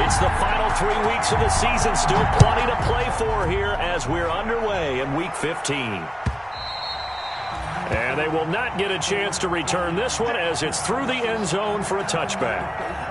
It's the final 3 weeks of the season. Still plenty to play for here as we're underway in Week 15. And they will not get a chance to return this one as it's through the end zone for a touchback.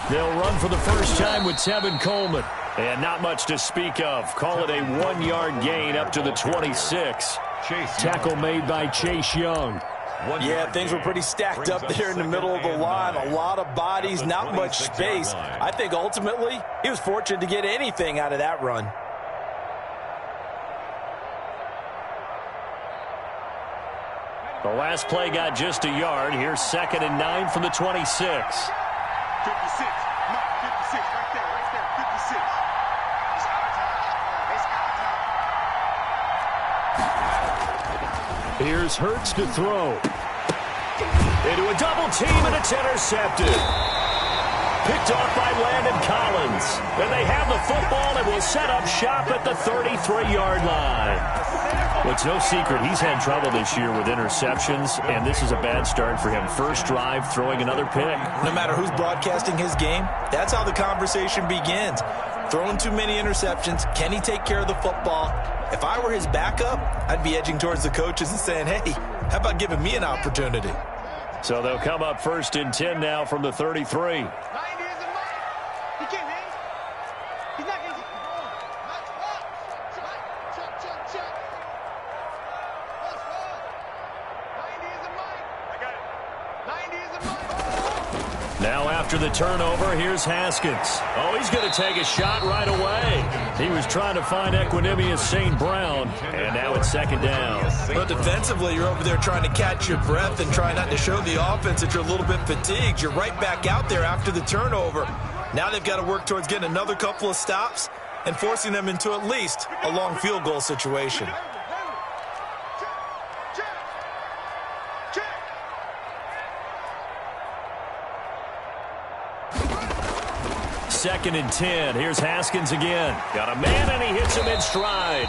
They'll run for the first time with Tevin Coleman. And not much to speak of. Call it a 1-yard gain up to the 26. Tackle made by Chase Young. Yeah, things were pretty stacked up there in the middle of the line. A lot of bodies, not much space. I think ultimately he was fortunate to get anything out of that run. The last play got just a yard. Here's 2nd and 9 from the 26. 56. Mike, 56. Right there. 56. It's our time. Here's Hurts to throw. Into a double team, and it's intercepted. Picked off by Landon Collins. And they have the football and will set up shop at the 33-yard line. Well, it's no secret he's had trouble this year with interceptions, and this is a bad start for him. First drive, throwing another pick. No matter who's broadcasting his game, that's how the conversation begins. Throwing too many interceptions, can he take care of the football? If I were his backup, I'd be edging towards the coaches and saying, hey, how about giving me an opportunity? So they'll come up 1st and 10 now from the 33. Now after the turnover, here's Haskins. Oh, he's going to take a shot right away. He was trying to find Equanimeous St. Brown, and now it's 2nd down. But defensively, you're over there trying to catch your breath and try not to show the offense that you're a little bit fatigued. You're right back out there after the turnover. Now they've got to work towards getting another couple of stops and forcing them into at least a long field goal situation. 2nd and 10. Here's Haskins again. Got a man, and he hits him in stride.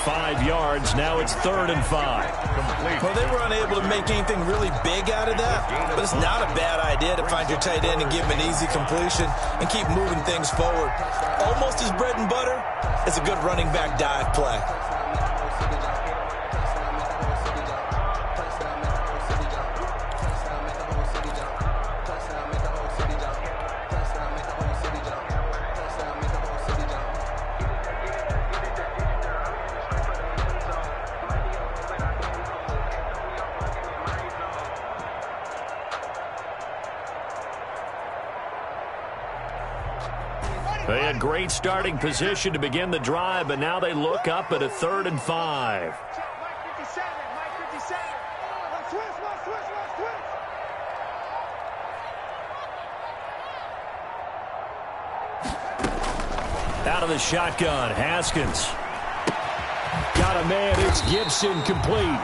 5 yards. Now it's 3rd and 5. Well, they were unable to make anything really big out of that, but it's not a bad idea to find your tight end and give him an easy completion and keep moving things forward. Almost his bread and butter is a good running back dive play. They had great starting position to begin the drive, but now they look up at a 3rd and 5. Out of the shotgun, Haskins. Got a man, it's Gibson, complete.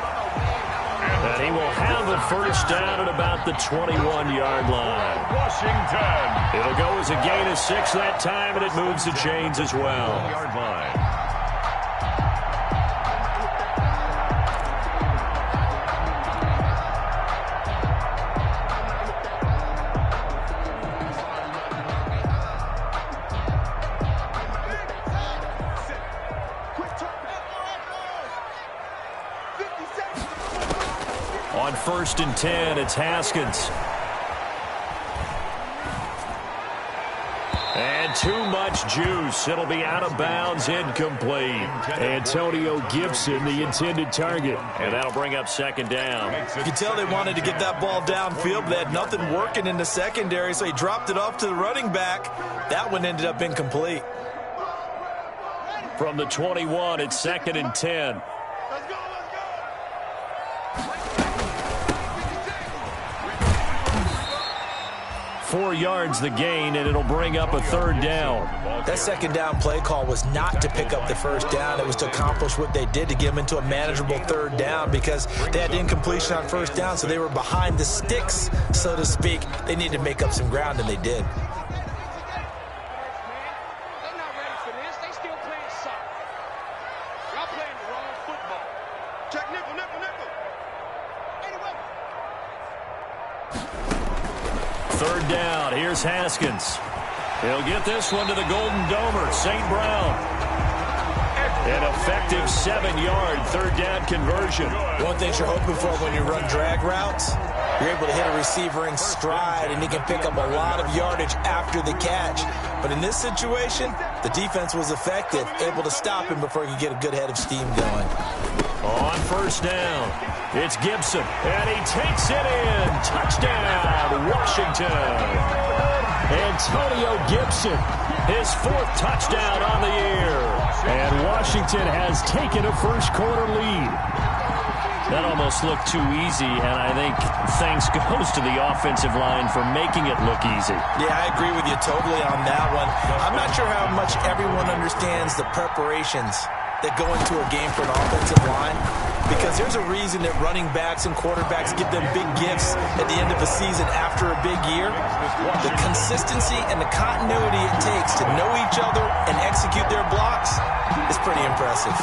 And he will have the first down at about the 21-yard line. Washington. It'll go as a gain of 6 that time, and it moves the chains as well. Yard line. On 1st and 10, it's Haskins. And too much juice. It'll be out of bounds, incomplete. Antonio Gibson, the intended target. And that'll bring up 2nd down. You can tell they wanted to get that ball downfield, but they had nothing working in the secondary, so he dropped it off to the running back. That one ended up incomplete. From the 21, it's 2nd and 10. 4 yards the gain, and it'll bring up a 3rd down. That 2nd down play call was not to pick up the 1st down. It was to accomplish what they did, to get them into a manageable 3rd down, because they had incompletion on 1st down, so they were behind the sticks, so to speak. They needed to make up some ground, and they did. Third down. Here's Haskins. He'll get this one to the Golden Domer, St. Brown. An effective 7-yard 3rd down conversion. One thing you're hoping for when you run drag routes, you're able to hit a receiver in stride, and he can pick up a lot of yardage after the catch. But in this situation, the defense was effective, able to stop him before he could get a good head of steam going. On 1st down, it's Gibson, and he takes it in. Touchdown, Washington. Antonio Gibson, his 4th touchdown on the year. And Washington has taken a first-quarter lead. That almost looked too easy, and I think thanks goes to the offensive line for making it look easy. Yeah, I agree with you totally on that one. I'm not sure how much everyone understands the preparations that go into a game for an offensive line, because there's a reason that running backs and quarterbacks give them big gifts at the end of a season after a big year. The consistency and the continuity it takes to know each other and execute their blocks is pretty impressive.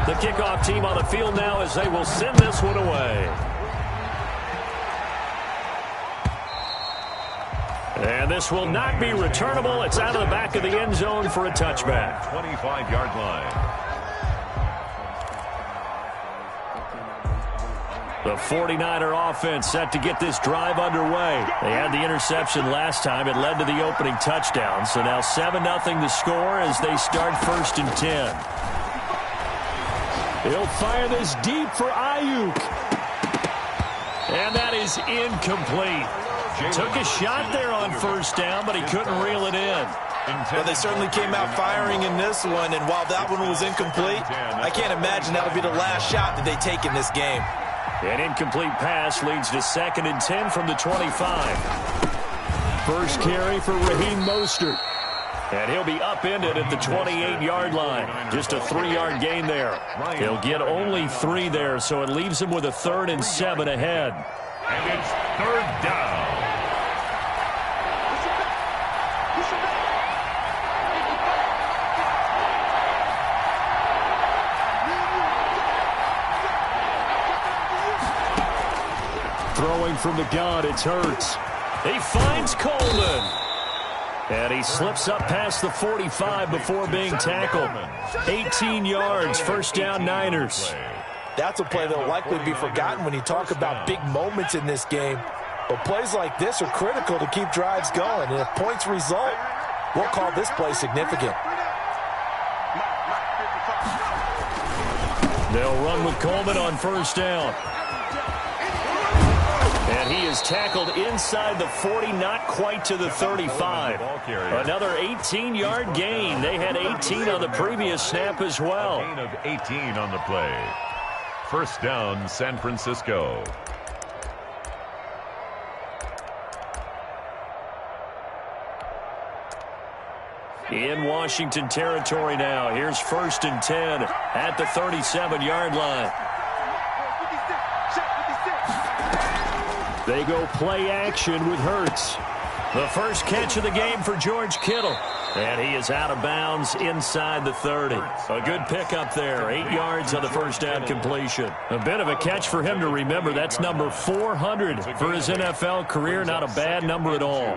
The kickoff team on the field now as they will send this one away. And this will not be returnable. It's out of the back of the end zone for a touchback. 25-yard line. The 49er offense set to get this drive underway. They had the interception last time. It led to the opening touchdown. So now 7-0 the score as they start 1st and 10. He'll fire this deep for Ayuk. And that is incomplete. Took a shot there on 1st down, but he couldn't reel it in. Well, they certainly came out firing in this one, and while that one was incomplete, I can't imagine that'll be the last shot that they take in this game. An incomplete pass leads to 2nd and 10 from the 25. First carry for Raheem Mostert. And he'll be upended at the 28-yard line. Just a 3-yard gain there. He'll get only 3 there, so it leaves him with a 3rd and 7 ahead. And it's 3rd down. Throwing from the gun, it's Hurts. He finds Coleman. And he slips up past the 45 before being tackled. 18 yards, 1st down Niners. That's a play that will likely be forgotten when you talk about big moments in this game. But plays like this are critical to keep drives going. And if points result, we'll call this play significant. They'll run with Coleman on 1st down. And he is tackled inside the 40, not quite to the 35. Another 18-yard gain. They had 18 on the previous snap as well. Gain of 18 on the play. 1st down, San Francisco. In Washington territory now. Here's 1st and 10 at the 37-yard line. They go play action with Hurts. The first catch of the game for George Kittle. And he is out of bounds inside the 30. A good pickup there. 8 yards on the 1st down completion. A bit of a catch for him to remember. That's number 400 for his NFL career. Not a bad number at all.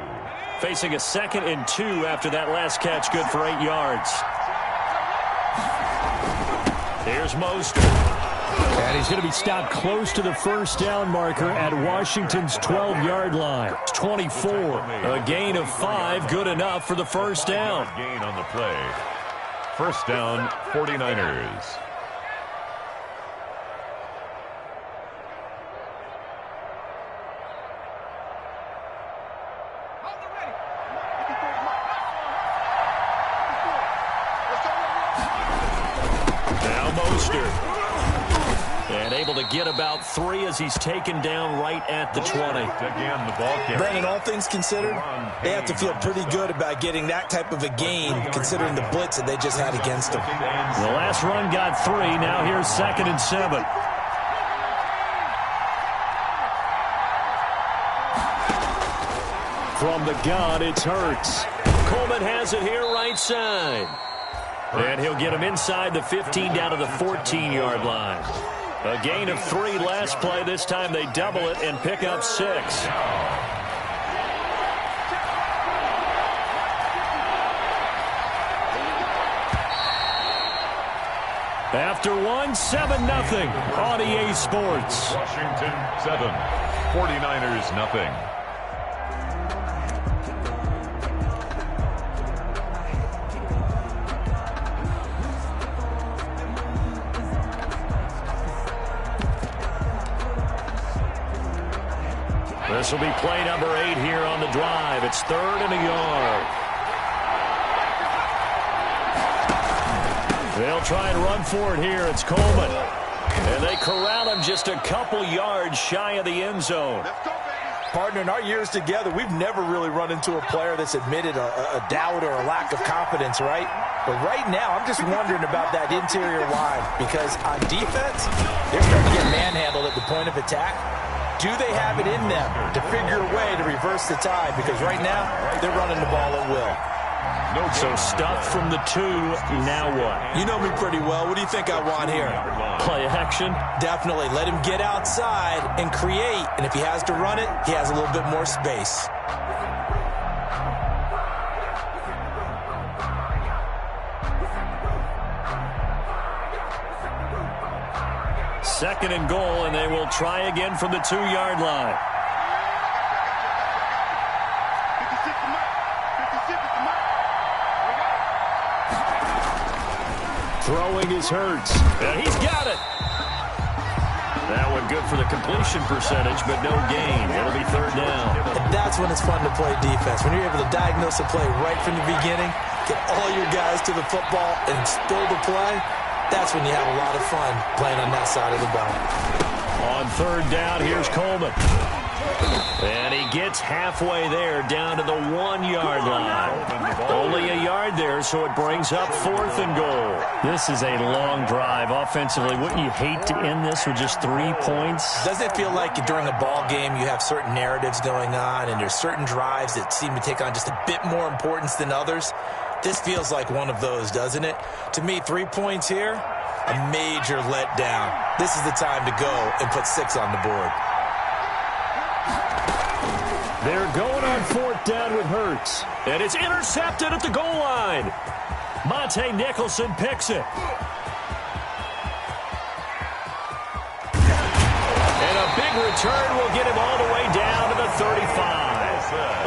Facing a 2nd and 2 after that last catch. Good for 8 yards. Here's Mostert. And he's going to be stopped close to the 1st down marker at Washington's 12-yard line. 24. A gain of 5, good enough for the 1st down. Gain on the play. 1st down, 49ers. Now Mostert. And able to get about 3 as he's taken down right at the 20. Again, the ball carrier. Brandon, all things considered, they have to feel pretty good about getting that type of a gain, considering the blitz that they just had against them. The last run got 3. Now here's 2nd and 7. From the gun, it's Hurts. Coleman has it here right side. And he'll get him inside the 15 down to the 14-yard line. A gain of 3 last play. This time they double it and pick up 6. After 1, 7-0 on EA Sports. Washington 7, 49ers nothing. This will be play number 8 here on the drive. It's 3rd and a yard. They'll try and run for it here. It's Coleman. And they corral him just a couple yards shy of the end zone. Partner, in our years together, we've never really run into a player that's admitted a doubt or a lack of confidence, right? But right now, I'm just wondering about that interior line, because on defense, they're starting to get manhandled at the point of attack. Do they have it in them to figure a way to reverse the tide? Because right now, they're running the ball at will. So stuff from the 2, now what? You know me pretty well. What do you think I want here? Play action? Definitely. Let him get outside and create. And if he has to run it, he has a little bit more space. Second and goal, and they will try again from the 2-yard line. Throwing is Hurts. And he's got it. That one good for the completion percentage, but no gain. It'll be 3rd down. And that's when it's fun to play defense. When you're able to diagnose a play right from the beginning, get all your guys to the football, and spill the play, that's when you have a lot of fun playing on that side of the ball. On 3rd down, here's Coleman. And he gets halfway there, down to the 1-yard line. Only a yard there, so it brings up 4th and goal. This is a long drive offensively. Wouldn't you hate to end this with just 3 points? Doesn't it feel like during a ball game you have certain narratives going on, and there's certain drives that seem to take on just a bit more importance than others? This feels like one of those, doesn't it? To me, 3 points here, a major letdown. This is the time to go and put 6 on the board. They're going on 4th down with Hurts. And it's intercepted at the goal line. Monte Nicholson picks it. And a big return will get him all the way down to the 35.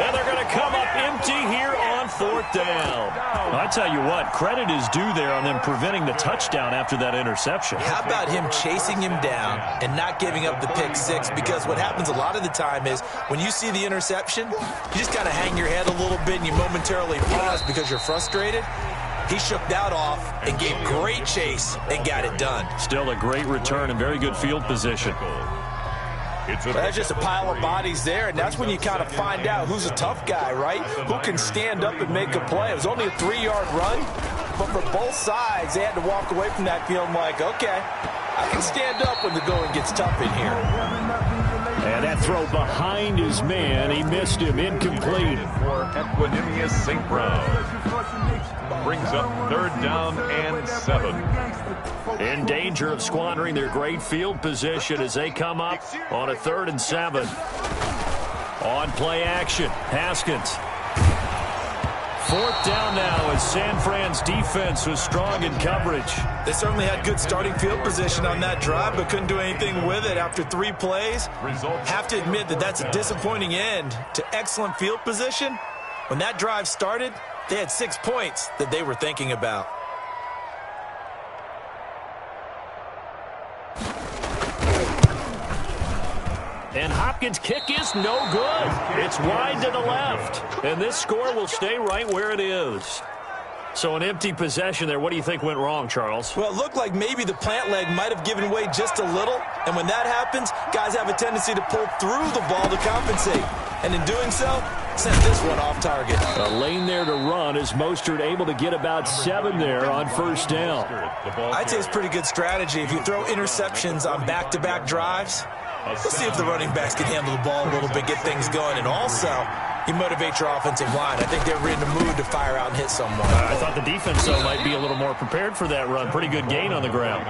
And they're going to come up empty here on 4th down. I tell you what, credit is due there on them preventing the touchdown after that interception. How about him chasing him down and not giving up the pick 6? Because what happens a lot of the time is when you see the interception, you just kind of hang your head a little bit and you momentarily pause because you're frustrated. He shook that off and gave great chase and got it done. Still a great return and very good field position. That's just a pile of bodies there, and that's when you kind of find out who's a tough guy, right? Who can stand up and make a play. It was only a 3-yard run, but for both sides, they had to walk away from that feeling like, okay, I can stand up when the going gets tough in here. And that throw behind his man, he missed him, incomplete. For Equanimeous St. Brown. Brings up 3rd down and 7. In danger of squandering their great field position as they come up on a 3rd and 7. On play action, Haskins. 4th down now as San Fran's defense was strong in coverage. They certainly had good starting field position on that drive, but couldn't do anything with it after 3 plays. Have to admit that that's a disappointing end to excellent field position. When that drive started, they had 6 points that they were thinking about. And Hopkins' kick is no good. It's wide to the left. And this score will stay right where it is. So an empty possession there. What do you think went wrong, Charles? Well, it looked like maybe the plant leg might have given way just a little. And when that happens, guys have a tendency to pull through the ball to compensate. And in doing so, sent this one off target. A lane there to run. Is Mostert able to get about 7 there on first down? I'd say it's pretty good strategy. If you throw interceptions on back-to-back drives, we'll see if the running backs can handle the ball a little bit, get things going. And also, you motivate your offensive line. I think they're in the mood to fire out and hit someone. I thought the defense, though, might be a little more prepared for that run. Pretty good gain on the ground.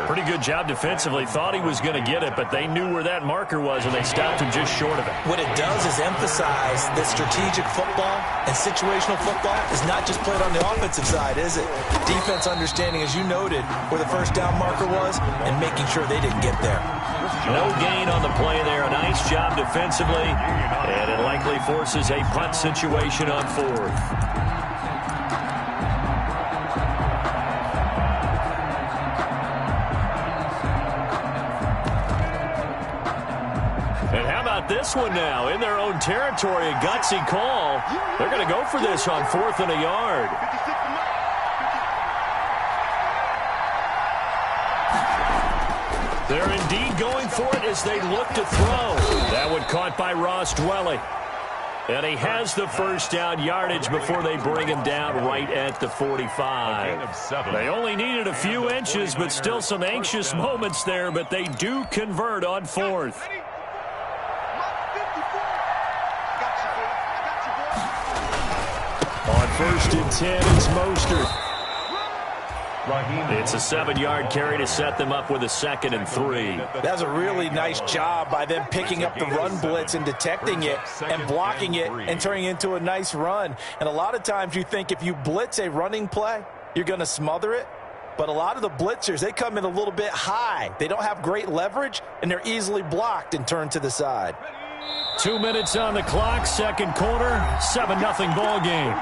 Pretty good job defensively. Thought he was going to get it, but they knew where that marker was, and they stopped him just short of it. What it does is emphasize that strategic football and situational football is not just played on the offensive side, is it? Defense understanding, as you noted, where the first down marker was and making sure they didn't get there. No gain on the play there. A nice job defensively, and it likely forces a punt situation on 4th. And how about this one now? In their own territory, a gutsy call. They're going to go for this on 4th and a yard. They're indeed going for it as they look to throw. That one caught by Ross Dwelley. And he has the first down yardage before they bring him down right at the 45. They only needed a few inches, but still some anxious moments there, but they do convert on 4th. On 1st and 10, it's Mostert. It's a 7-yard carry to set them up with a 2nd and 3. That's a really nice job by them picking up the run blitz and detecting it and blocking it and turning it into a nice run. And a lot of times you think if you blitz a running play, you're going to smother it. But a lot of the blitzers, they come in a little bit high. They don't have great leverage, and they're easily blocked and turned to the side. 2 minutes on the clock, second quarter, 7-0 ball game.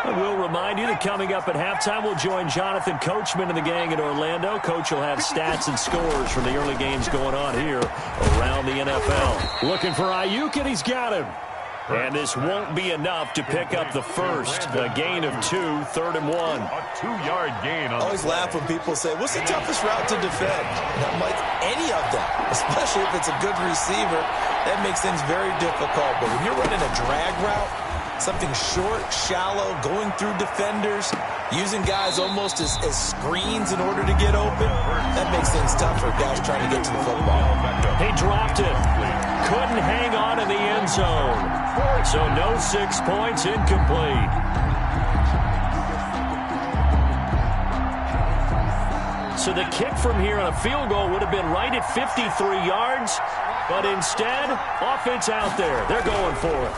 We'll remind you that coming up at halftime, we'll join Jonathan Coachman and the gang in Orlando. Coach will have stats and scores from the early games going on here around the NFL. Looking for Ayuk, and he's got him. And this won't be enough to pick up the first. A gain of 2, 3rd and 1. A 2-yard gain. I always laugh when people say, what's the toughest route to defend? And I'm like, any of them, especially if it's a good receiver. That makes things very difficult. But when you're running a drag route, something short, shallow, going through defenders, using guys almost as screens in order to get open, that makes things tough for guys trying to get to the football. He dropped it. Couldn't hang on in the end zone. So no 6 points, incomplete. So the kick from here on a field goal would have been right at 53 yards, but instead, offense out there. They're going for it.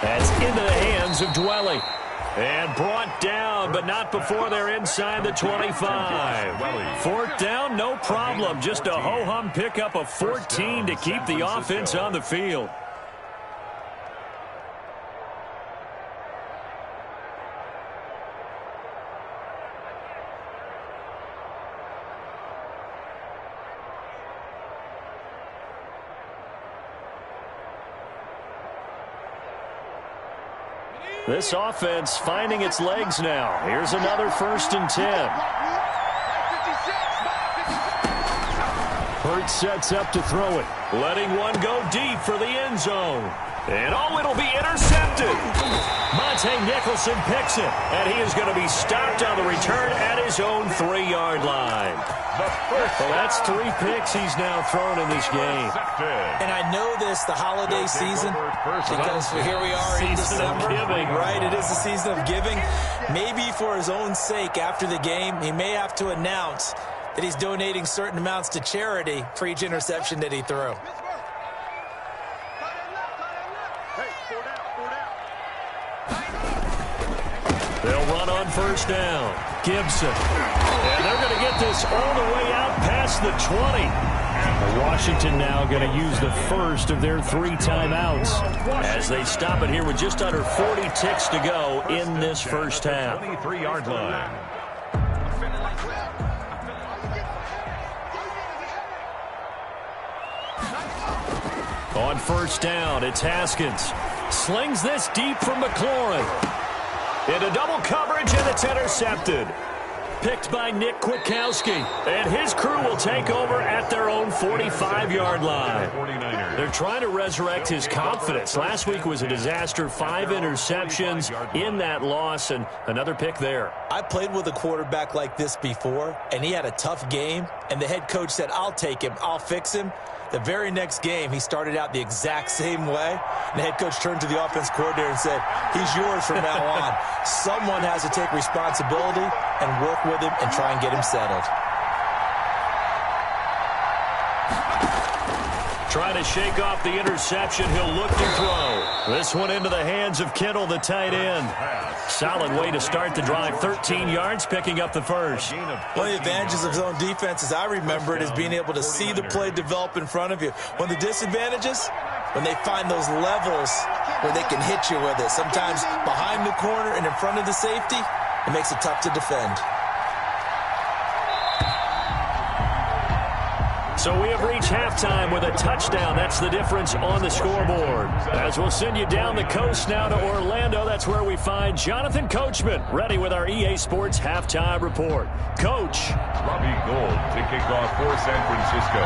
That's into the hands of Dwelley. And brought down, but not before they're inside the 25. 4th down, no problem. Just a ho-hum pickup of 14 to keep the offense on the field. This offense finding its legs now. Here's another 1st and 10. Hurts sets up to throw it. Letting one go deep for the end zone. And it'll be intercepted. Monte Nicholson picks it. And he is going to be stopped on the return at his own 3-yard line. Well, that's 3 picks he's now thrown in this game. And I know this, the holiday season, because here we are in December. Right, it is the season of giving. Maybe for his own sake after the game, he may have to announce that he's donating certain amounts to charity for each interception that he threw. They'll run on 1st down. Gibson. And they're going to get this all the way out past the 20. Washington now going to use the first of their 3 timeouts as they stop it here with just under 40 ticks to go in this first half. 23-yard line. On first down, it's Haskins. Slings this deep from McLaurin. Into double coverage, and it's intercepted. Picked by Nick Kwiatkowski. And his crew will take over at their own 45-yard line. They're trying to resurrect his confidence. Last week was a disaster. 5 interceptions in that loss, and another pick there. I played with a quarterback like this before, and he had a tough game, and the head coach said, I'll take him, I'll fix him. The very next game, he started out the exact same way. And the head coach turned to the offense coordinator and said, he's yours from now on. Someone has to take responsibility and work with him and try and get him settled. Trying to shake off the interception. He'll look to throw. This one into the hands of Kittle, the tight end. Solid way to start the drive. 13 yards, picking up the first. One of the advantages of zone defense, as I remember it, is being able to see the play develop in front of you. One of the disadvantages, when they find those levels where they can hit you with it. Sometimes behind the corner and in front of the safety, it makes it tough to defend. So we have reached halftime with a touchdown. That's the difference on the scoreboard. As we'll send you down the coast now to Orlando, that's where we find Jonathan Coachman, ready with our EA Sports Halftime Report. Coach. Robbie Gould to kick off for San Francisco.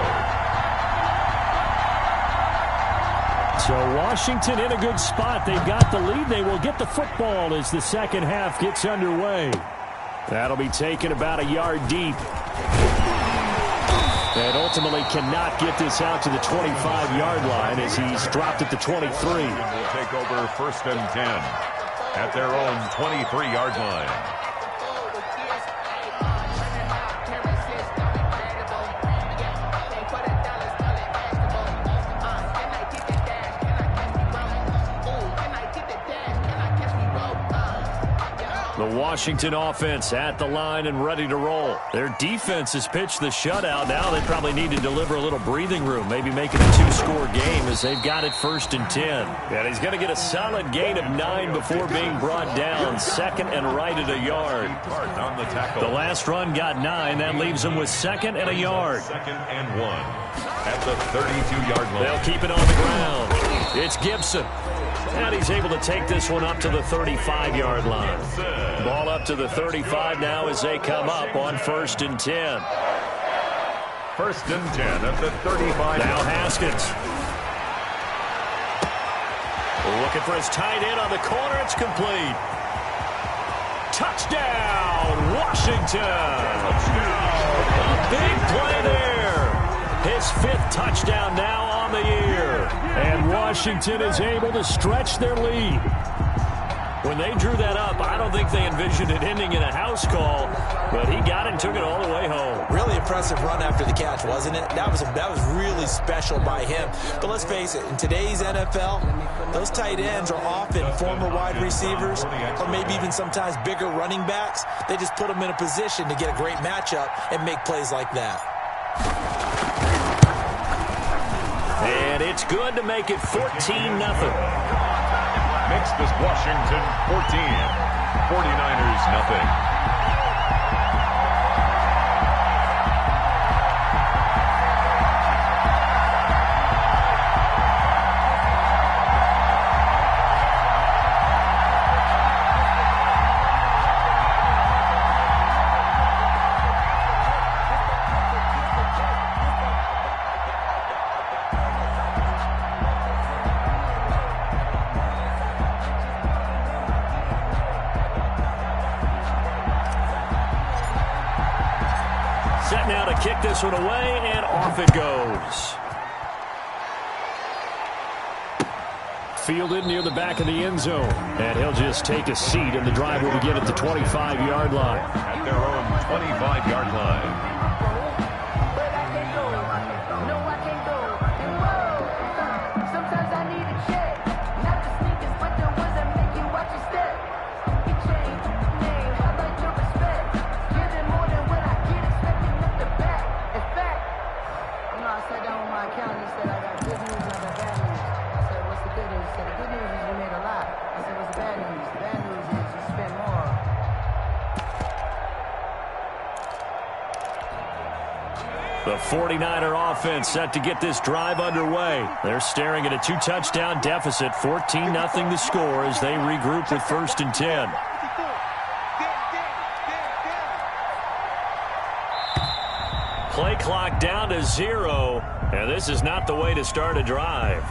So Washington in a good spot. They've got the lead. They will get the football as the second half gets underway. That'll be taken about a yard deep. And ultimately cannot get this out to the 25-yard line as he's dropped at the 23. Will take over first and 10 at their own 23-yard line. The Washington offense at the line and ready to roll. Their defense has pitched the shutout. Now they probably need to deliver a little breathing room, maybe make it a 2-score game as they've got it first and 10. And he's going to get a solid gain of 9 before being brought down. Second and right at a yard. On the tackle. The last run got 9. That leaves him with second and a yard. Second and 1 at the 32-yard line. They'll keep it on the ground. It's Gibson. And he's able to take this one up to the 35-yard line. Ball up to the 35 now as they come up on first and 10. First and 10 at the 35. Now Haskins. Looking for his tight end on the corner. It's complete. Touchdown, Washington. A big play there. His 5th touchdown now on the year. And Washington is able to stretch their lead. When they drew that up, I don't think they envisioned it ending in a house call, but he got it and took it all the way home. Really impressive run after the catch, wasn't it? That was really special by him. But let's face it, in today's NFL, those tight ends are often former wide receivers or maybe even sometimes bigger running backs. They just put them in a position to get a great matchup and make plays like that. And it's good to make it 14-0. Makes this Washington 14. 49ers nothing. Set now to kick this one away, and off it goes. Fielded near the back of the end zone. And he'll just take a seat, and the drive will begin at the 25-yard line. At their own 25-yard line. The 49er offense set to get this drive underway. They're staring at a 2-touchdown deficit, 14-0 the score as they regroup with 1st and 10. Play clock down to 0, and this is not the way to start a drive.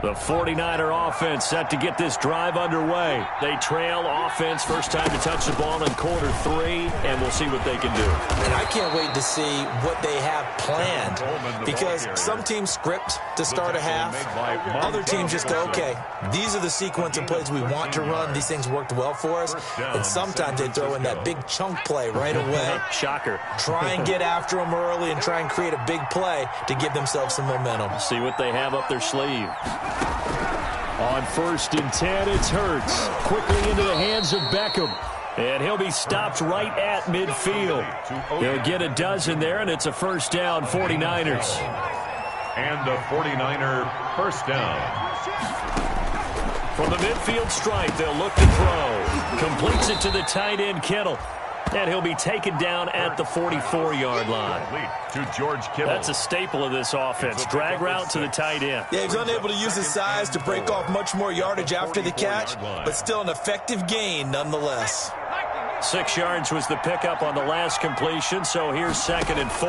The 49er offense set to get this drive underway. They trail offense, first time to touch the ball in quarter 3, and we'll see what they can do. And I can't wait to see what they have planned, because some teams script to start a half. Other teams just go, okay, these are the sequence of plays we want to run. These things worked well for us. And sometimes they throw in that big chunk play right away. Shocker. Try and get after them early and try and create a big play to give themselves some momentum. See what they have up their sleeve. On 1st and 10, it's Hurts. Quickly into the hands of Beckham. And he'll be stopped right at midfield. He'll get a dozen there, and it's a first down, 49ers. And a 49er first down. From the midfield stripe, they'll look to throw. Completes it to the tight end, Kittle. And he'll be taken down at the 44-yard line. To George Kittle. That's a staple of this offense. Drag route to the tight end. Yeah, he's unable to use his size to break off much more yardage after the catch, but still an effective gain nonetheless. 6 yards was the pickup on the last completion, so here's 2nd and 4.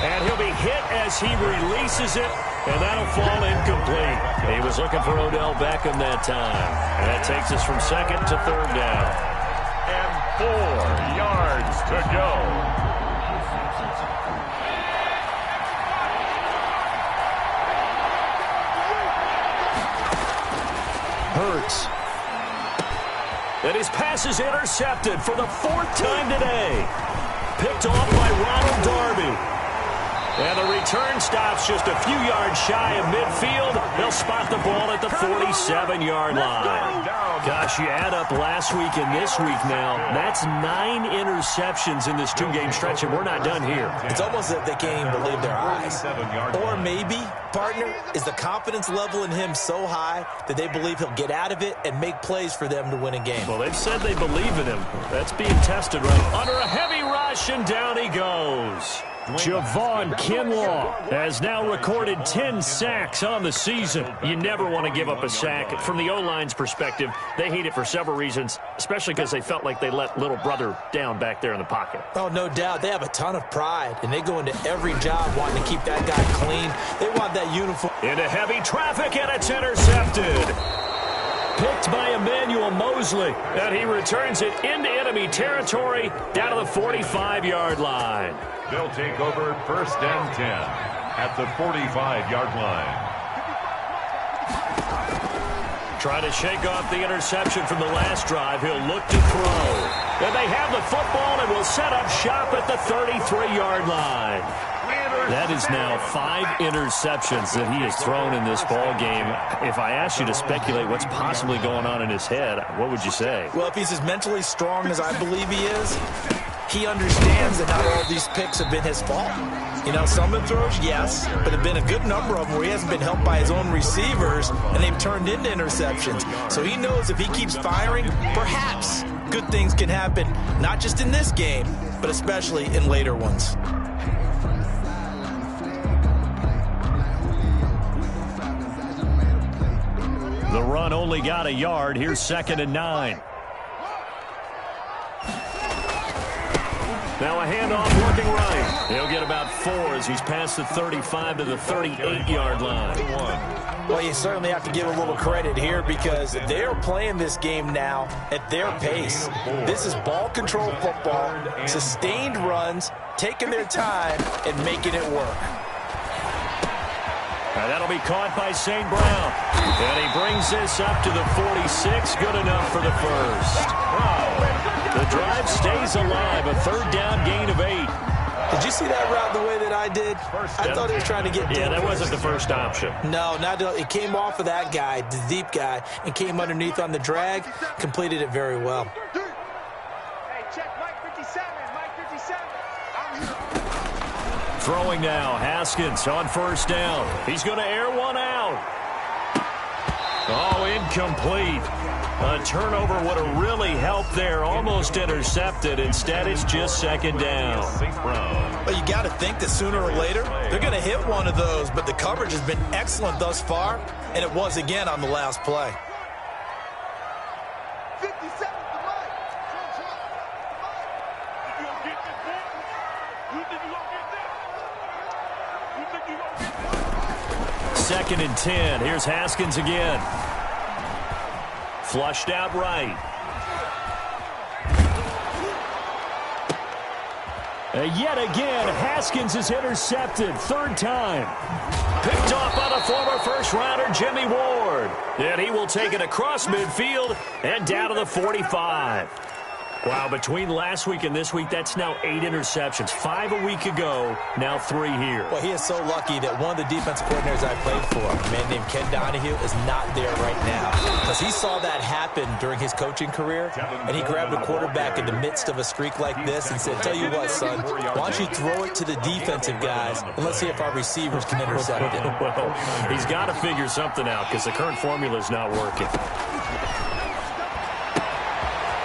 And he'll be hit as he releases it, and that'll fall incomplete. He was looking for Odell Beckham that time. And that takes us from 2nd to 3rd down. And 4 yards to go. Hurts. And his pass is intercepted for the 4th time today. Picked off by Ronald Darby. And the return stops just a few yards shy of midfield. They'll spot the ball at the 47-yard line. Gosh, you add up last week and this week now, that's 9 interceptions in this 2-game stretch, and we're not done here. It's almost as if they can't even believe their eyes. Or maybe, partner, is the confidence level in him so high that they believe he'll get out of it and make plays for them to win a game. Well, they've said they believe in him. That's being tested right under a heavy rush, and down he goes. Javon Kinlaw has now recorded 10 sacks on the season. You never want to give up a sack. From the O-line's perspective, they hate it for several reasons, especially because they felt like they let little brother down back there in the pocket. Oh, no doubt. They have a ton of pride, and they go into every job wanting to keep that guy clean. They want that uniform. Into heavy traffic, and it's intercepted. Picked by Emmanuel Mosley, and he returns it into enemy territory down to the 45-yard line. They'll take over 1st and 10 at the 45-yard line. Trying to shake off the interception from the last drive. He'll look to throw. And they have the football and will set up shop at the 33-yard line. That is now 5 interceptions that he has thrown in this ball game. If I asked you to speculate what's possibly going on in his head, what would you say? Well, if he's as mentally strong as I believe he is, he understands that not all of these picks have been his fault. You know, some of the throws, yes, but there have been a good number of them where he hasn't been helped by his own receivers, and they've turned into interceptions. So he knows if he keeps firing, perhaps good things can happen, not just in this game, but especially in later ones. The run only got a yard. Here's 2nd and 9. Now a handoff looking right. He'll get about 4 as he's past the 35 to the 38-yard line. Well, you certainly have to give a little credit here because they're playing this game now at their pace. This is ball control football, sustained runs, taking their time, and making it work. And that'll be caught by St. Brown. And he brings this up to the 46. Good enough for the first. The drive stays alive. A 3rd down gain of 8. Did you see that route the way that I did? I thought he was trying to get deep. Yeah, that wasn't the first option. No, not it came off of that guy, the deep guy, and came underneath on the drag. Completed it very well. Hey, check Mike 57. Mike 57. I'm here. Throwing now, Haskins on 1st down. He's going to air one out. Oh, incomplete. A turnover would have really helped there. Almost intercepted. Instead, it's just 2nd down. Well, you got to think that sooner or later, they're going to hit one of those, but the coverage has been excellent thus far, and it was again on the last play. 57 to Mike. You gonna get this, boy? You think you gonna get this? You think 2nd and 10. Here's Haskins again. Flushed out right. Yet again, Haskins is intercepted. 3rd time. Picked off by the former first-rounder Jimmy Ward. And he will take it across midfield and down to the 45. Wow, between last week and this week, that's now 8 interceptions. 5 a week ago, now 3 here. Well, he is so lucky that one of the defense coordinators I played for, a man named Ken Donahue, is not there right now. Because he saw that happen during his coaching career, and he grabbed a quarterback in the midst of a streak like this and said, tell you what, son, why don't you throw it to the defensive guys, and let's see if our receivers can intercept it. Well, he's got to figure something out because the current formula is not working.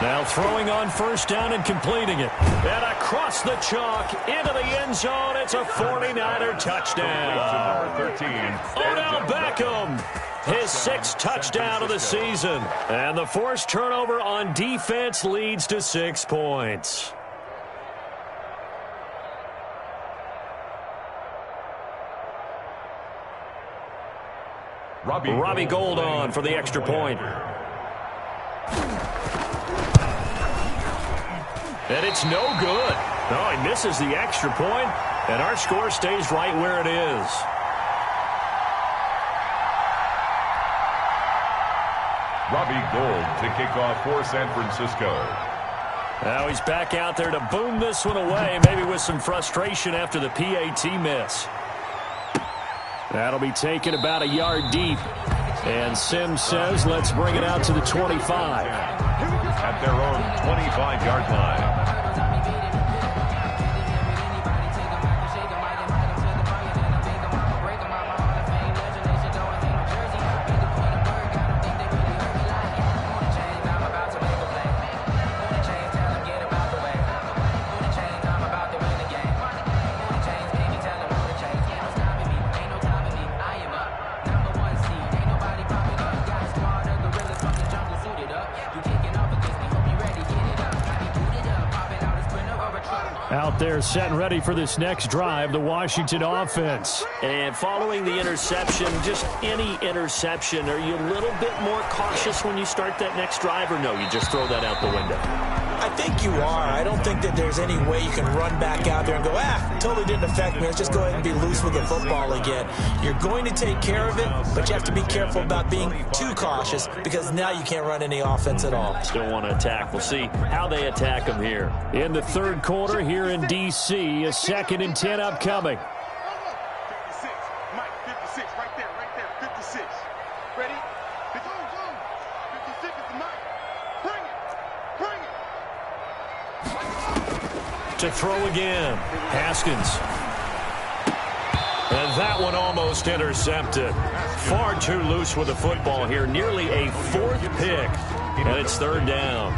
Now throwing on 1st down and completing it. And across the chalk into the end zone. It's a 49er touchdown. Number 13. Odell Beckham, his 6th touchdown of the season. And the forced turnover on defense leads to 6 points. Robbie Gould on for the extra point. And it's no good. No, he misses the extra point, and our score stays right where it is. Robbie Gould to kick off for San Francisco. Now he's back out there to boom this one away, maybe with some frustration after the PAT miss. That'll be taken about a yard deep. And Sims says, let's bring it out to the 25. At their own 25-yard line. Out there set and ready for this next drive, the Washington offense. And following the interception, just any interception, are you a little bit more cautious when you start that next drive, or no, you just throw that out the window? I think you are. I don't think that there's any way you can run back out there and go, totally didn't affect me. Let's just go ahead and be loose with the football again. You're going to take care of it, but you have to be careful about being too cautious because now you can't run any offense at all. Still want to attack. We'll see how they attack them here. In the 3rd quarter here in D.C., a 2nd and 10 upcoming. 56. Mike, 56. Right there. 56. Ready? 56 is Mike. Bring it. To throw again. Haskins. And that one almost intercepted. Far too loose with the football here. Nearly a 4th pick. And it's 3rd down.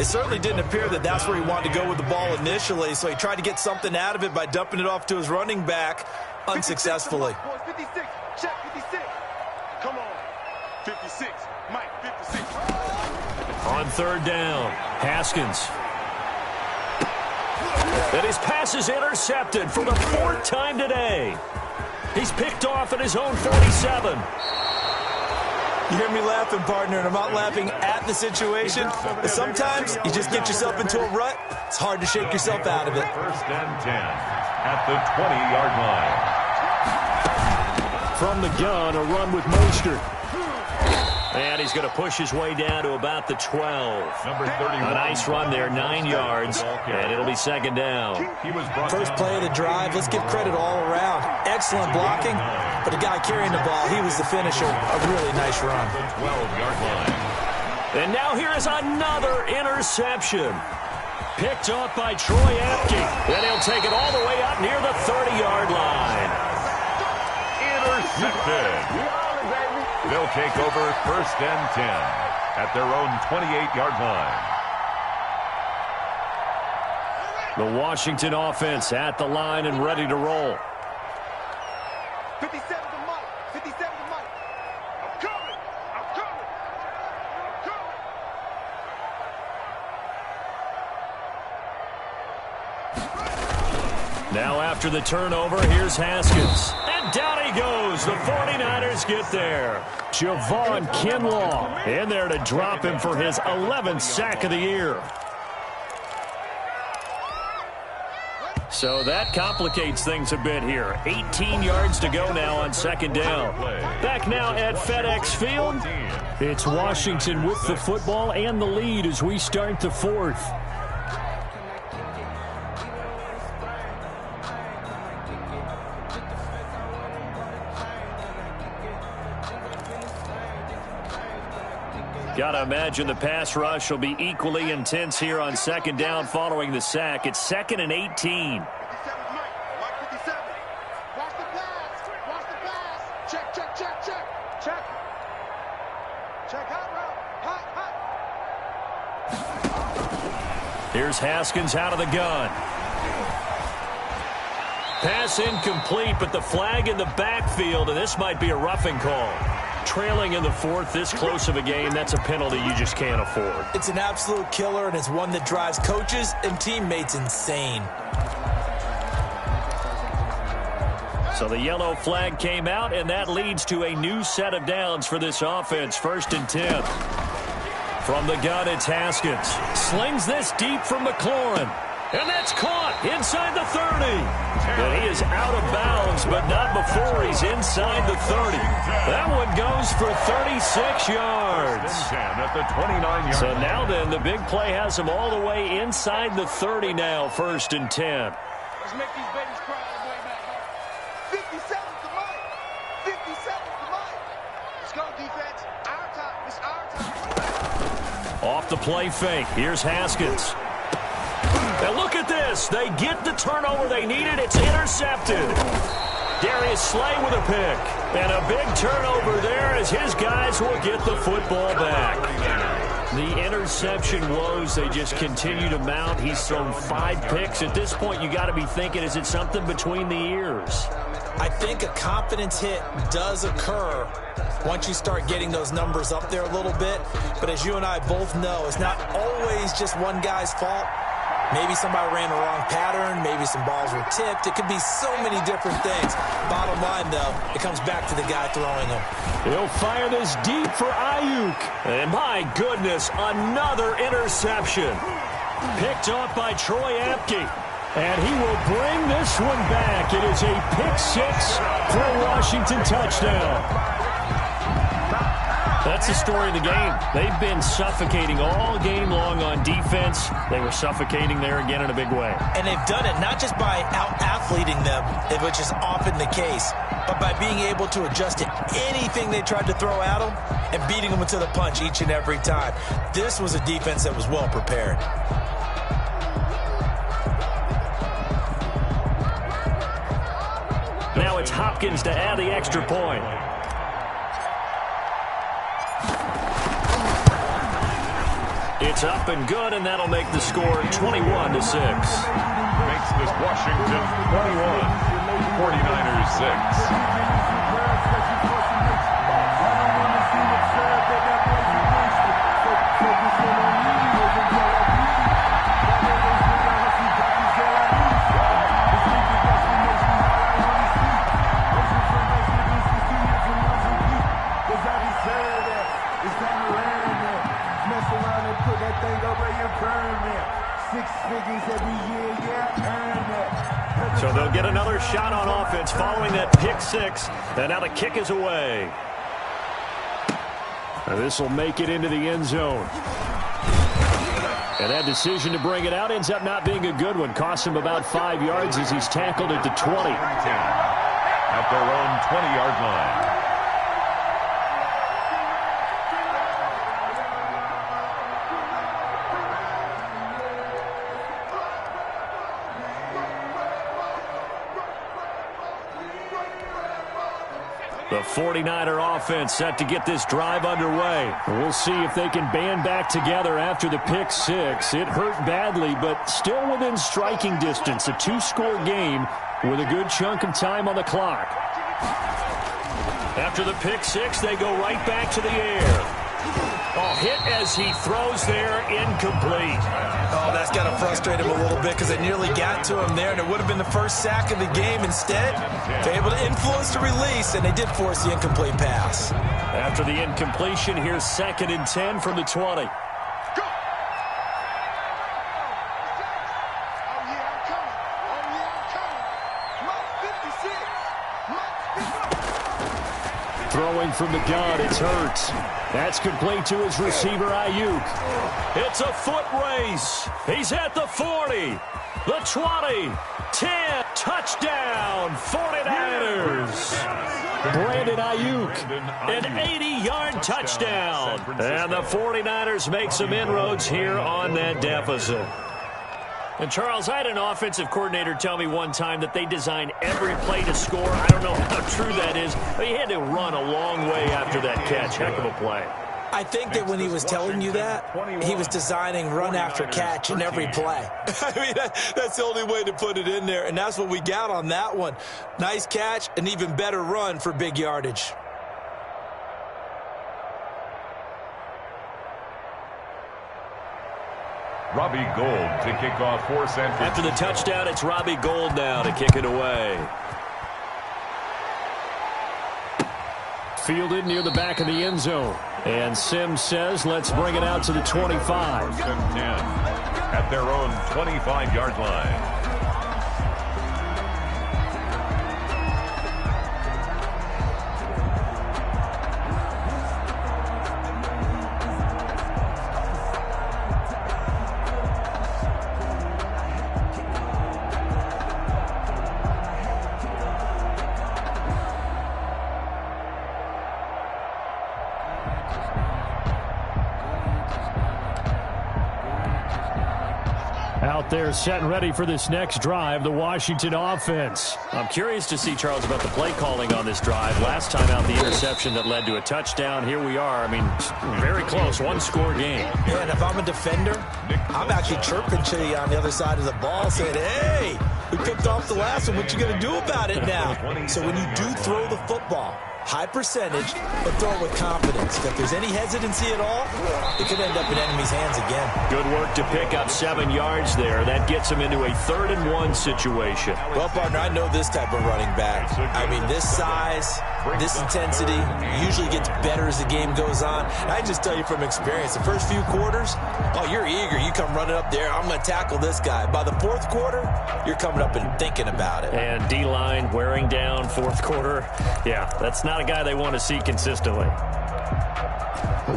It certainly didn't appear that that's where he wanted to go with the ball initially, so he tried to get something out of it by dumping it off to his running back unsuccessfully. 56. Check 56. Come on. 56. Mike, 56. On 3rd down, Haskins. And his pass is intercepted for the 4th time today. He's picked off at his own 47. You hear me laughing, partner, and I'm not laughing at the situation. But sometimes you just get yourself into a rut. It's hard to shake yourself out of it. 1st and 10 at the 20-yard line. From the gun, a run with Mostert. And he's going to push his way down to about the 12. Number 31. A nice run there, 9 yards, and it'll be 2nd down. First play of the drive, let's give credit all around. Excellent blocking, but the guy carrying the ball, he was the finisher. A really nice run. 12-yard line. And now here is another interception. Picked off by Troy Apke. And he'll take it all the way up near the 30-yard line. Intercepted. They'll take over 1st and 10 at their own 28-yard line. The Washington offense at the line and ready to roll. 57 to Mike. 57 to Mike. I'm coming. I'm coming. I'm coming. Now after the turnover, here's Haskins. And down he goes. The 49ers get there. Javon Kinlaw in there to drop him for his 11th sack of the year. So that complicates things a bit here. 18 yards to go now on second down. Back now at FedEx Field. It's Washington with the football and the lead as we start the fourth. Got to imagine the pass rush will be equally intense here on second down following the sack. It's 2nd and 18. 57 Mike. Mark 57. Watch the pass. Watch the pass. Check, check, check, check. Check. Check hot route. Hot. Here's Haskins out of the gun. Pass incomplete, but the flag in the backfield, and this might be a roughing call. Trailing in the fourth, this close of a game, that's a penalty you just can't afford. It's an absolute killer, and it's one that drives coaches and teammates insane. So the yellow flag came out, and that leads to a new set of downs for this offense. 1st and 10. From the gun, it's Haskins. Slings this deep from McLaurin. And that's caught inside the 30. And he is out of bounds, but not before he's inside the 30. That one goes for 36 yards. At the 29-yard. So now then, the big play has him all the way inside the 30 now, 1st and 10. Let's make these babies cry on the way back. 57 to Mike. 57 to Mike. Let's go, defense. Our time. It's our time. Off the play fake. Here's Haskins. And look at this. They get the turnover they needed. It's intercepted. Darius Slay with a pick. And a big turnover there as his guys will get the football back. The interception woes, they just continue to mount. He's thrown 5 picks. At this point, you got to be thinking, is it something between the ears? I think a confidence hit does occur once you start getting those numbers up there a little bit. But as you and I both know, it's not always just one guy's fault. Maybe somebody ran the wrong pattern. Maybe some balls were tipped. It could be so many different things. Bottom line, though, it comes back to the guy throwing them. He'll fire this deep for Ayuk. And my goodness, another interception. Picked off by Troy Apke. And he will bring this one back. It is a pick 6 for a Washington touchdown. That's the story of the game. They've been suffocating all game long on defense. They were suffocating there again in a big way. And they've done it not just by out-athleting them, which is often the case, but by being able to adjust to anything they tried to throw at them and beating them to the punch each and every time. This was a defense that was well prepared. Now it's Hopkins to add the extra point. It's up and good, and that'll make the score 21-6. Makes this Washington 21, 49ers 6. So they'll get another shot on offense following that pick 6. And now the kick is away. This will make it into the end zone. And that decision to bring it out ends up not being a good one. Costs him about 5 yards as he's tackled at the 20. At their own 20-yard line. The 49er offense set to get this drive underway. We'll see if they can band back together after the pick 6. It hurt badly, but still within striking distance. A 2-score game with a good chunk of time on the clock. After the pick 6, they go right back to the air. Oh, hit as he throws there, incomplete. Oh, that that's got to frustrate him a little bit because they nearly got to him there, and it would have been the first sack of the game. Instead, they're able to influence the release, and they did force the incomplete pass. After the incompletion, here's 2nd and 10 from the 20. Throwing from the gun, it's Hurts. That's complete to his receiver, Ayuk. It's a foot race. He's at the 40, the 20, 10, touchdown, 49ers. Brandon Ayuk, an 80-yard touchdown. And the 49ers make some inroads here on that deficit. And, Charles, I had an offensive coordinator tell me one time that they design every play to score. I don't know how true that is, but he had to run a long way after that catch. Heck of a play. I think that when he was telling you that, he was designing run after catch in every play. I mean, that's the only way to put it in there, and that's what we got on that one. Nice catch, an even better run for big yardage. Robbie Gould to kick off for San Francisco. After the touchdown, it's Robbie Gould now to kick it away. Fielded near the back of the end zone. And Sims says, let's bring it out to the 25. 10 at their own 25-yard line. Out there set and ready for this next drive, the Washington offense. I'm curious to see, Charles, about the play calling on this drive. Last time out, the interception that led to a touchdown. Here we are. I mean, very close, one-score game. Yeah, and if I'm a defender, I'm actually chirping to you on the other side of the ball saying, hey, we picked off the last one. What you going to do about it now? So when you do throw the football, high percentage, but throw it with confidence. If there's any hesitancy at all, it could end up in enemy's hands again. Good work to pick up 7 yards there. That gets him into a 3rd and 1 situation. Well, partner, I know this type of running back. I mean, this size, this intensity usually gets better as the game goes on. And I just tell you from experience, the first few quarters, oh, you're eager. You come running up there, I'm going to tackle this guy. By the 4th quarter, you're coming up and thinking about it. And D-line wearing down 4th quarter. Yeah, that's not a guy they want to see consistently.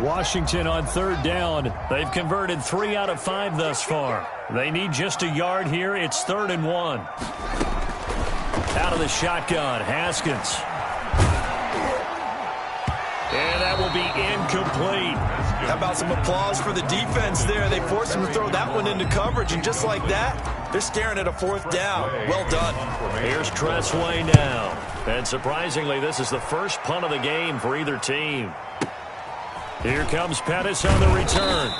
Washington on 3rd down. They've converted 3 out of 5 thus far. They need just a yard here. It's 3rd and 1. Out of the shotgun, Haskins. And that will be incomplete. How about some applause for the defense there? They forced him to throw that one into coverage, and just like that, they're staring at a 4th down. Well done. Here's Tressway now. And surprisingly, this is the first punt of the game for either team. Here comes Pettis on the return.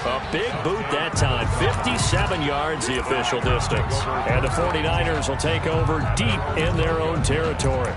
A big boot that time. 57 yards, the official distance. And the 49ers will take over deep in their own territory.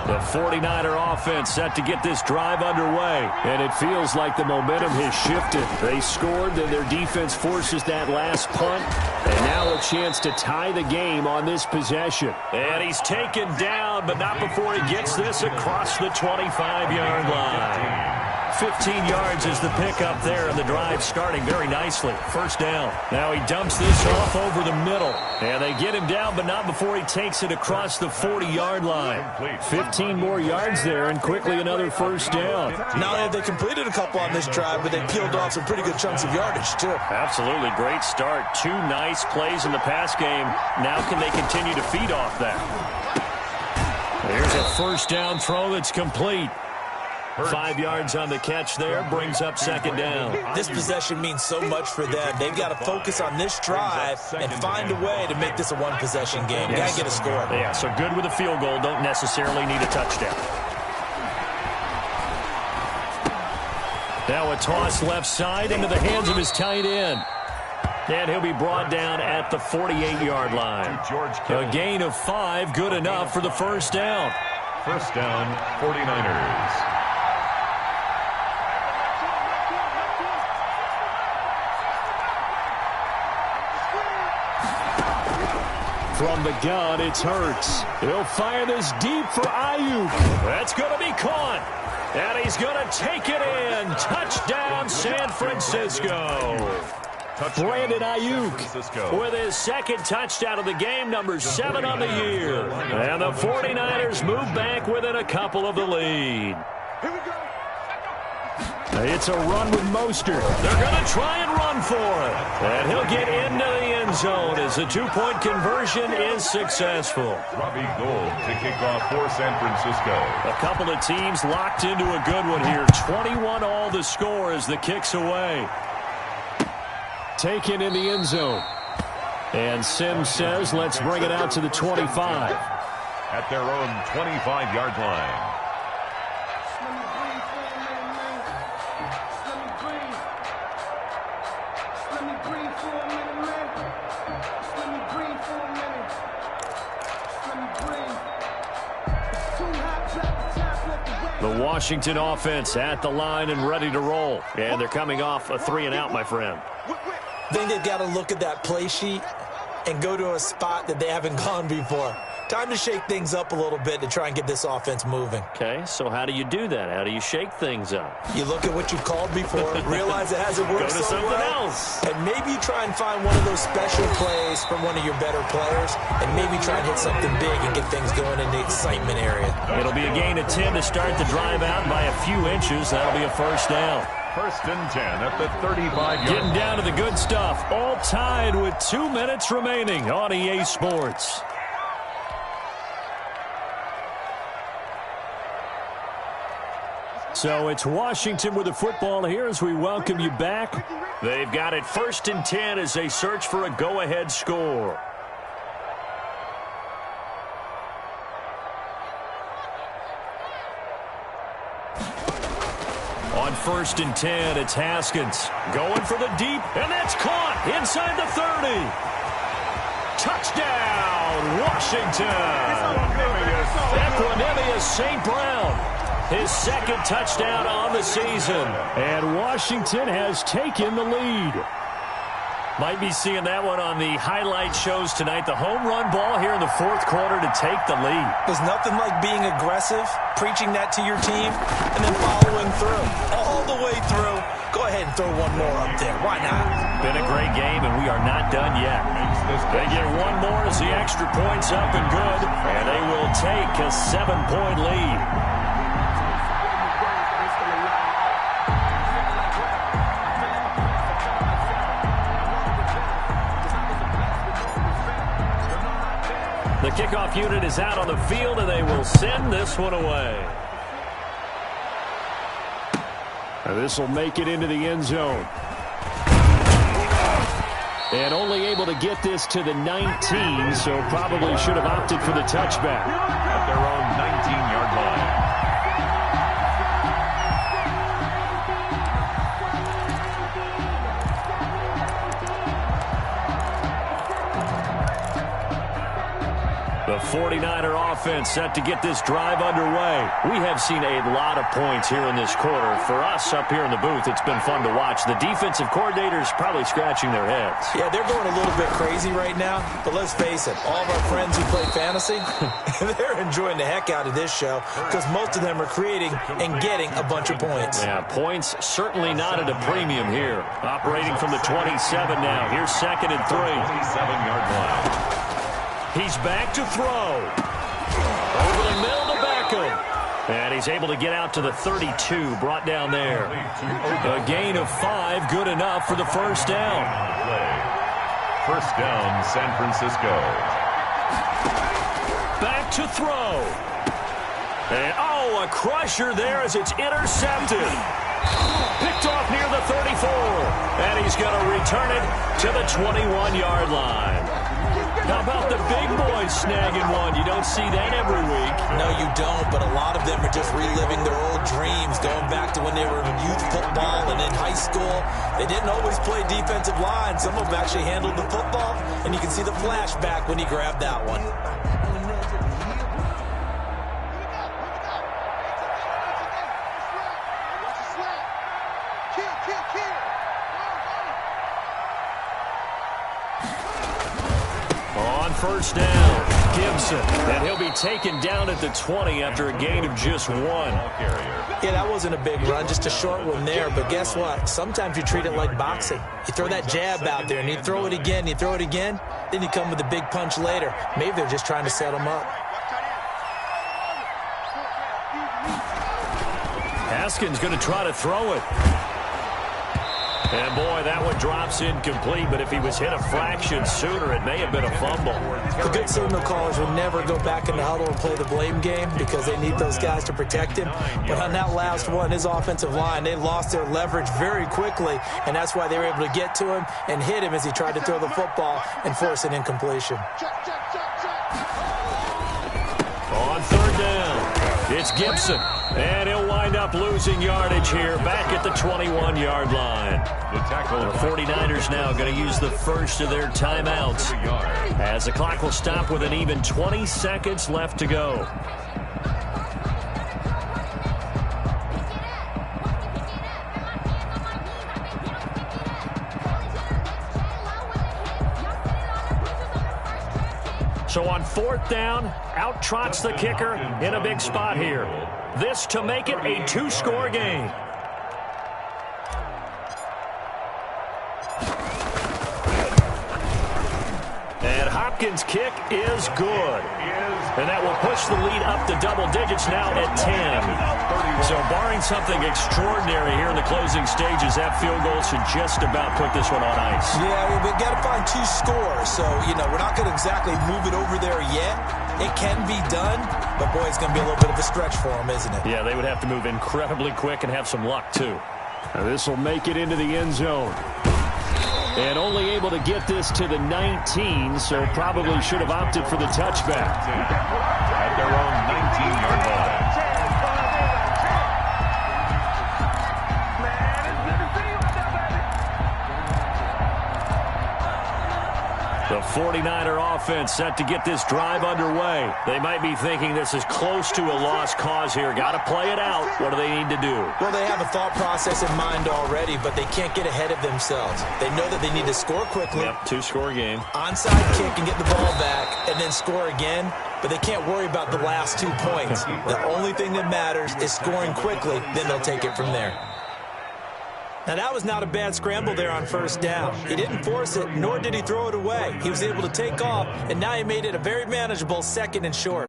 The 49er offense set to get this drive underway, and it feels like the momentum has shifted. They scored, then their defense forces that last punt, and now a chance to tie the game on this possession. And he's taken down, but not before he gets this across the 25-yard line. 15 yards is the pickup there, and the drive starting very nicely. 1st down. Now he dumps this off over the middle, and they get him down, but not before he takes it across the 40-yard line. 15 more yards there, and quickly another 1st down. Not only have they completed a couple on this drive, but they peeled off some pretty good chunks of yardage, too. Absolutely. Great start. 2 nice plays in the pass game. Now can they continue to feed off that? There's a 1st down throw that's complete. 5 yards on the catch there, brings up 2nd down. This possession means so much for them. They've got to focus on this drive and find a way to make this a one-possession game. Got to get a score. Yeah, so good with a field goal. Don't necessarily need a touchdown. Now a toss left side into the hands of his tight end. And he'll be brought down at the 48-yard line. A gain of 5, good enough for the first down. First down, 49ers. From the gun, it's Hurts. He'll fire this deep for Ayuk. That's going to be caught. And he's going to take it in. Touchdown, San Francisco. Brandon Ayuk with his second touchdown of the game, number 7 on the year. And the 49ers move back within a couple of the lead. Here we go. It's a run with Mostert. They're going to try and run for it. And he'll get into the end zone as the two-point conversion is successful. Robbie Gould to kick off for San Francisco. A couple of teams locked into a good one here. 21 all the score as the kick's away. Taken in the end zone. And Sims says, let's bring it out to the 25. At their own 25-yard line. The Washington offense at the line and ready to roll. And they're coming off a 3-and-out, my friend. I think they've got to look at that play sheet and go to a spot that they haven't gone before. Time to shake things up a little bit to try and get this offense moving. Okay, so how do you do that? How do you shake things up? You look at what you called before, realize it hasn't worked Go to so something well, else. and maybe you try and find one of those special plays from one of your better players, and maybe try and hit something big and get things going in the excitement area. It'll be a gain of 10 to start the drive out by a few inches. That'll be a first down. First and 10 at the 35-yard line. Getting down to the good stuff. All tied with 2 minutes remaining on EA Sports. So it's Washington with the football here as we welcome you back. They've got it first and 10 as they search for a go-ahead score. On first and 10, it's Haskins going for the deep, and that's caught inside the 30. Touchdown, Washington. Equanimeous St. Brown. His second touchdown on the season. And Washington has taken the lead. Might be seeing that one on the highlight shows tonight. The home run ball here in the fourth quarter to take the lead. There's nothing like being aggressive, preaching that to your team, and then following through. All the way through. Go ahead and throw one more up there. Why not? Been a great game, and we are not done yet. They get one more as the extra point's up and good, and they will take a 7-point lead. The kickoff unit is out on the field, and they will send this one away. This will make it into the end zone. And only able to get this to the 19, so probably should have opted for the touchback. At their own 19-yard line. The 49er offense set to get this drive underway. We have seen a lot of points here in this quarter. For us up here in the booth, it's been fun to watch. The defensive coordinators probably scratching their heads. Yeah, they're going a little bit crazy right now, but let's face it, all of our friends who play fantasy, they're enjoying the heck out of this show because most of them are creating and getting a bunch of points. Yeah, points certainly not at a premium here. Operating from the 27 now. Here's second and 3. 27-yard line. He's back to throw. Over the middle to Beckham. And he's able to get out to the 32, brought down there. A gain of 5, good enough for the first down. First down, San Francisco. Back to throw. And, a crusher there as it's intercepted. Picked off near the 34. And he's going to return it to the 21-yard line. How about the big boys snagging one? You don't see that every week. No, you don't, but a lot of them are just reliving their old dreams, going back to when they were in youth football and in high school. They didn't always play defensive line. Some of them actually handled the football, and you can see the flashback when he grabbed that one. On first down, Gibson, and he'll be taken down at the 20 after a gain of just 1. Yeah, that wasn't a big run, just a short one there. But guess what? Sometimes you treat it like boxing. You throw that jab out there, and you throw it again, then you come with a big punch later. Maybe they're just trying to set him up. Haskins going to try to throw it. And, boy, that one drops incomplete, but if he was hit a fraction sooner, it may have been a fumble. The good signal callers will never go back in the huddle and play the blame game because they need those guys to protect him. But on that last one, his offensive line, they lost their leverage very quickly, and that's why they were able to get to him and hit him as he tried to throw the football and force an incompletion. On third down, it's Gibson, and he'll wind up losing yardage here back at the 21-yard line. The tackle. The 49ers now going to use the first of their timeouts as the clock will stop with an even 20 seconds left to go. So on fourth down, out trots the kicker in a big spot here. This to make it a 2-score game. And Hopkins' kick is good. And that will push the lead up to double digits now at 10. So barring something extraordinary here in the closing stages, that field goal should just about put this one on ice. Yeah, we've got to find 2 scores. So, we're not going to exactly move it over there yet. It can be done, but, boy, it's going to be a little bit of a stretch for them, isn't it? Yeah, they would have to move incredibly quick and have some luck, too. Now, this will make it into the end zone. And only able to get this to the 19, so probably should have opted for the touchback. At their own 19-yard line. The 49er offense set to get this drive underway. They might be thinking this is close to a lost cause here. Got to play it out. What do they need to do? Well, they have a thought process in mind already, but they can't get ahead of themselves. They know that they need to score quickly. Yep, 2-score game. Onside kick and get the ball back and then score again, but they can't worry about the last 2 points. The only thing that matters is scoring quickly, then they'll take it from there. Now, that was not a bad scramble there on first down. He didn't force it, nor did he throw it away. He was able to take off, and now he made it a very manageable 2nd and short.